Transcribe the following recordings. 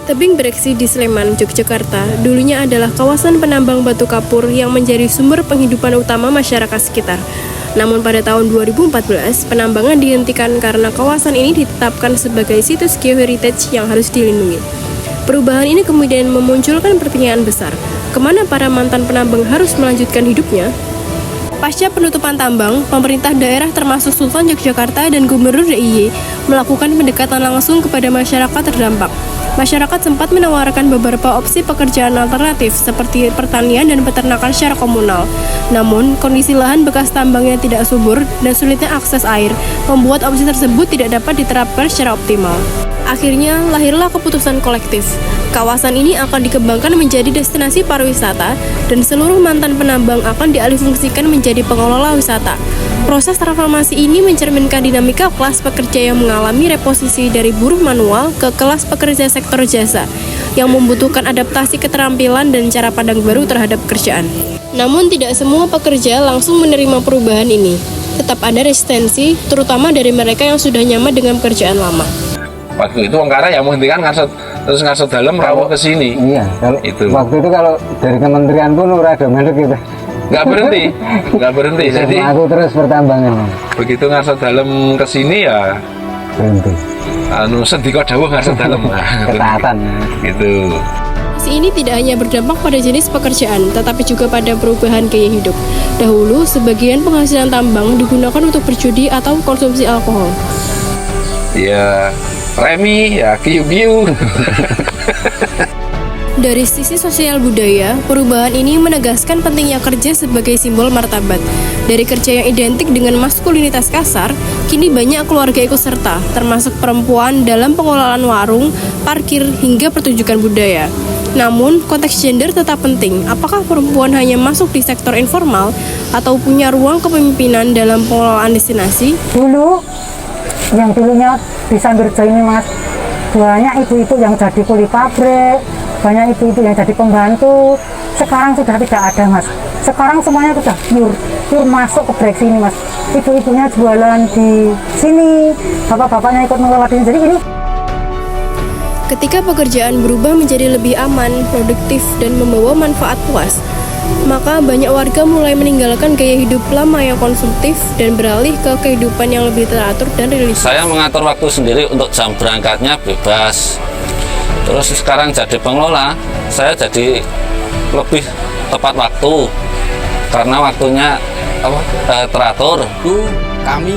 Tebing Breksi di Sleman, Yogyakarta, dulunya adalah kawasan penambang batu kapur yang menjadi sumber penghidupan utama masyarakat sekitar. Namun pada tahun 2014, penambangan dihentikan karena kawasan ini ditetapkan sebagai situs geoheritage yang harus dilindungi. Perubahan ini kemudian memunculkan pertanyaan besar, kemana para mantan penambang harus melanjutkan hidupnya? Pasca penutupan tambang, pemerintah daerah termasuk Sultan Yogyakarta dan Gubernur DIY melakukan pendekatan langsung kepada masyarakat terdampak. Masyarakat sempat menawarkan beberapa opsi pekerjaan alternatif seperti pertanian dan peternakan secara komunal. Namun, kondisi lahan bekas tambangnya tidak subur dan sulitnya akses air membuat opsi tersebut tidak dapat diterapkan secara optimal. Akhirnya, lahirlah keputusan kolektif. Kawasan ini akan dikembangkan menjadi destinasi pariwisata dan seluruh mantan penambang akan dialihfungsikan menjadi pengelola wisata. Proses transformasi ini mencerminkan dinamika kelas pekerja yang mengalami reposisi dari buruh manual ke kelas pekerja sektor jasa yang membutuhkan adaptasi keterampilan dan cara pandang baru terhadap pekerjaan. Namun tidak semua pekerja langsung menerima perubahan ini. Tetap ada resistensi, terutama dari mereka yang sudah nyaman dengan pekerjaan lama. Waktu itu Ongkara yang menghentikan ngasut dalam rawuh ke sini. Iya, kalau itu. Waktu itu kalau dari kementerian pun udah ada mandek gitu. Nggak berhenti. Jadi aku terus pertambangan. Begitu ngasut dalam ke sini ya Berhenti. Sedih kok dawuh ngasut dalam. Ketaatan. Gitu. Ini tidak hanya berdampak pada jenis pekerjaan, tetapi juga pada perubahan gaya hidup. Dahulu, sebagian penghasilan tambang digunakan untuk berjudi atau konsumsi alkohol. Ya, remi, ya kiu-kiu. Dari sisi sosial budaya, perubahan ini menegaskan pentingnya kerja sebagai simbol martabat. Dari kerja yang identik dengan maskulinitas kasar, kini banyak keluarga ikut serta, termasuk perempuan dalam pengelolaan warung, parkir, hingga pertunjukan budaya. Namun, konteks gender tetap penting. Apakah perempuan hanya masuk di sektor informal atau punya ruang kepemimpinan dalam pengelolaan destinasi? Dulu, yang dulunya di Sambirjo ini Mas, banyak ibu-ibu yang jadi kuli pabrik, banyak ibu-ibu yang jadi pembantu. Sekarang sudah tidak ada Mas. Sekarang semuanya sudah pure masuk ke Breksi ini Mas. Ibu-ibunya jualan di sini, bapak-bapaknya ikut mengelola di sini. Jadi ini Ketika pekerjaan berubah menjadi lebih aman, produktif, dan membawa manfaat puas, maka banyak warga mulai meninggalkan gaya hidup lama yang konsumtif dan beralih ke kehidupan yang lebih teratur dan religius. Saya mengatur waktu sendiri untuk jam berangkatnya bebas. Terus sekarang jadi pengelola, saya jadi lebih tepat waktu karena waktunya teratur. Kami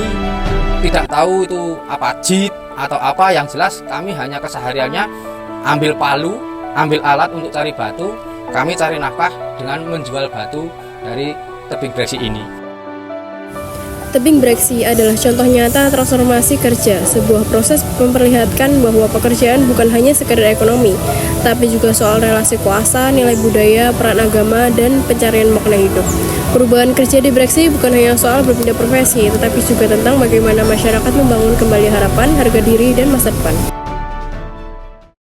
tidak tahu itu apa JIT atau apa, yang jelas kami hanya kesehariannya ambil palu, ambil alat untuk cari batu. Kami cari nafkah dengan menjual batu dari tebing Breksi ini. Tebing Breksi adalah contoh nyata transformasi kerja, sebuah proses memperlihatkan bahwa pekerjaan bukan hanya sekedar ekonomi, tapi juga soal relasi kuasa, nilai budaya, peran agama, dan pencarian makna hidup. Perubahan kerja di Breksi bukan hanya soal berpindah profesi, tetapi juga tentang bagaimana masyarakat membangun kembali harapan, harga diri, dan masa depan.